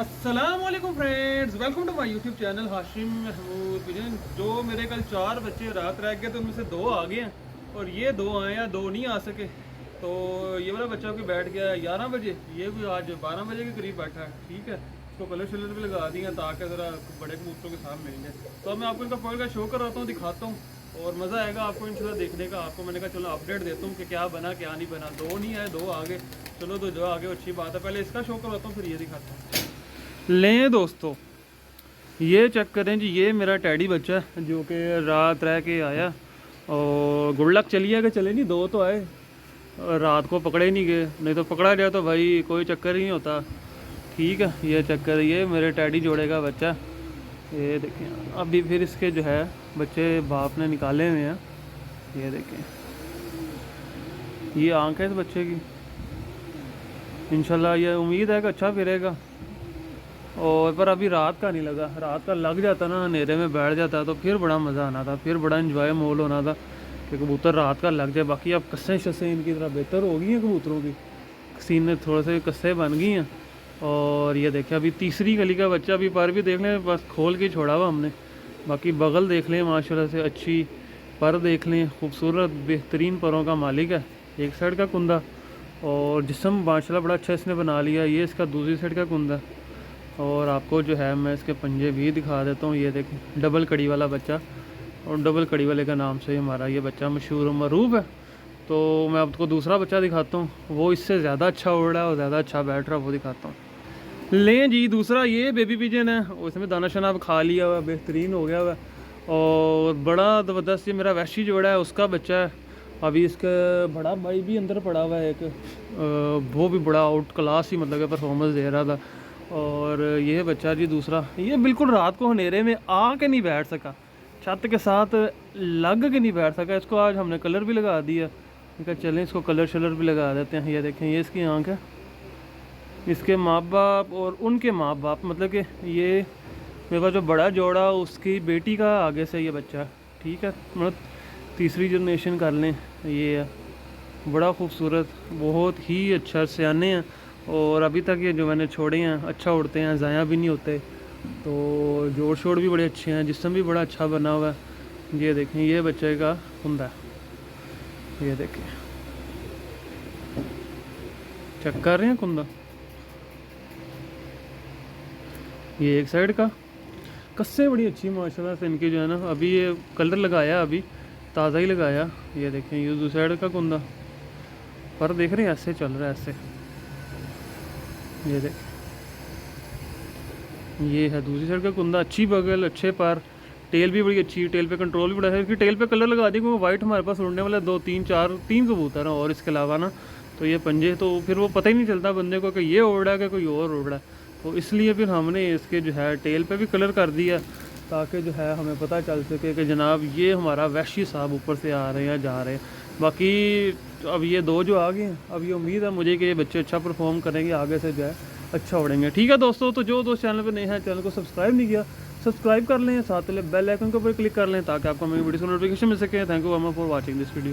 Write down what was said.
अस्सलामुअलैकुम friends, welcome to my YouTube channel Hashim Mahmood pigeon. जो मेरे कल 4 बच्चे रात रह गए तो उनमें से 2 आ गए हैं और ये 2 आए या 2 नहीं आ सके। तो ये वाला बच्चा भी बैठ गया 11 बजे, ये भी आज 12 बजे के करीब बैठा है। ठीक है, इसको कलर शलर भी लगा दिए ताकि ज़रा बड़े कबूतरों के साथ मिल जाए। तो अब मैं आपको इनका पॉइंट का शो कराता हूँ, दिखाता हूँ और मज़ा आएगा आपको इंशाल्लाह देखने का। आपको मैंने कहा चलो अपडेट देता हूँ कि क्या बना क्या नहीं बना। 2 नहीं आए, 2 आ गए। चलो तो जो आगे अच्छी बात है, पहले इसका शो करवाता हूँ फिर ये दिखाता हूँ। लें दोस्तों, ये चेक करें जी, ये मेरा टैडी बच्चा है जो कि रात रह के आया और गुड लक चलिए कि चले नहीं, 2 तो आए और रात को पकड़े नहीं गए, नहीं तो पकड़ा जाए तो भाई कोई चक्कर ही नहीं होता। ठीक है, ये चक्कर, ये मेरे टैडी जोड़े का बच्चा। ये देखें, अभी फिर इसके जो है बच्चे बाप ने निकाले हुए हैं। ये देखें, ये आंख है इस बच्चे की। इंशाल्लाह ये उम्मीद है कि अच्छा फिरेगा। और पर अभी रात का नहीं लगा, रात का लग जाता ना, अंधेरे में बैठ जाता तो फिर बड़ा मज़ा आना था, फिर बड़ा इंजॉय मोल होना था कि कबूतर रात का लग जाए। बाकी अब कस्सें शस्सें इनकी तरह बेहतर हो गई हैं कबूतरों की, सीने थोड़े से कस्सें बन गई हैं। और ये देखें, अभी तीसरी गली का बच्चा, अभी पर भी देख लें, बस खोल के छोड़ा हुआ हमने। बाकी बगल देख लें, माशाल्लाह से अच्छी पर देख लें, खूबसूरत बेहतरीन परों का मालिक है। एक साइड का कुंदा और जिस्म माशाल्लाह बड़ा अच्छा इसने बना लिया। ये इसका दूसरी साइड का कुंदा। और आपको जो है मैं इसके पंजे भी दिखा देता हूँ। ये देखें, डबल कड़ी वाला बच्चा, और डबल कड़ी वाले का नाम से हमारा ये बच्चा मशहूर और मरूफ है। तो मैं आपको दूसरा बच्चा दिखाता हूँ, वो इससे ज़्यादा अच्छा उड़ रहा है और ज़्यादा अच्छा बैठ रहा है, वो दिखाता हूँ। लें जी, दूसरा ये बेबी पिजन है, उसमें दाना शाना अब खा लिया हुआ, बेहतरीन हो गया हुआ। और बड़ा ज़बरदस्त ये मेरा वैशी जोड़ा है, उसका बच्चा है। अभी इसका बड़ा भाई भी अंदर पड़ा हुआ है एक, वो भी बड़ा आउट क्लास ही मतलब परफॉर्मेंस दे रहा था। और ये बच्चा जी दूसरा, ये बिल्कुल रात को अंधेरे में आके नहीं बैठ सका, छत के साथ लग के नहीं बैठ सका। इसको आज हमने कलर भी लगा दिया, कहा चलें इसको कलर शलर भी लगा देते हैं। ये देखें, ये इसकी आँख है। इसके माँ बाप और उनके माँ बाप, मतलब कि ये मेरे पास जो बड़ा जोड़ा उसकी बेटी का आगे से ये बच्चा। ठीक है, मतलब तीसरी जनरेशन कर लें। ये है बड़ा खूबसूरत, बहुत ही अच्छा, सियाने हैं। और अभी तक ये जो मैंने छोड़े हैं अच्छा उड़ते हैं, ज़ाया भी नहीं होते। तो जोड़ शोड़ भी बड़े अच्छे हैं, जिस्म भी बड़ा अच्छा बना हुआ है। ये देखें, ये बच्चे का कुंदा है। ये देखें, चेक कर रहे हैं कुंदा। ये एक साइड का, कस्से बड़ी अच्छी माशाल्लाह से इनकी जो है ना। अभी ये कलर लगाया, अभी ताज़ा ही लगाया। ये देखें, ये दूसरी साइड का कुंदा, पर देख रहे हैं ऐसे चल रहा है ऐसे। ये देख, ये है दूसरी साइड का कुंदा, अच्छी बगल, अच्छे पर, टेल भी बड़ी अच्छी, टेल पे कंट्रोल भी बड़ा है। इसकी टेल पे कलर लगा दी, क्योंकि वाइट हमारे पास उड़ने वाले 2 3 4 3 कबूतर हैं और इसके अलावा ना तो ये पंजे, तो फिर वो पता ही नहीं चलता बंदे को कि ये उड़ रहा है कि कोई और उड़ रहा है। तो इसलिए फिर हमने इसके जो है टेल पे भी कलर कर दिया, ताकि जो है हमें पता चल सके कि जनाब ये हमारा वैशी साहब ऊपर से आ रहे हैं या जा रहे हैं। बाकी अब ये 2 जो आ गए हैं, अब ये उम्मीद है मुझे कि ये बच्चे अच्छा परफॉर्म करेंगे, आगे से जो है अच्छा उड़ेंगे। ठीक है दोस्तों, तो जो दोस्त चैनल पर नए हैं, चैनल को सब्सक्राइब नहीं किया, सब्सक्राइब कर लें, साथ में बेल आइकन के ऊपर क्लिक कर लें ताकि आपको मेरी वीडियो से नोटिफिकेशन मिल सके। Thank you very much for watching this video.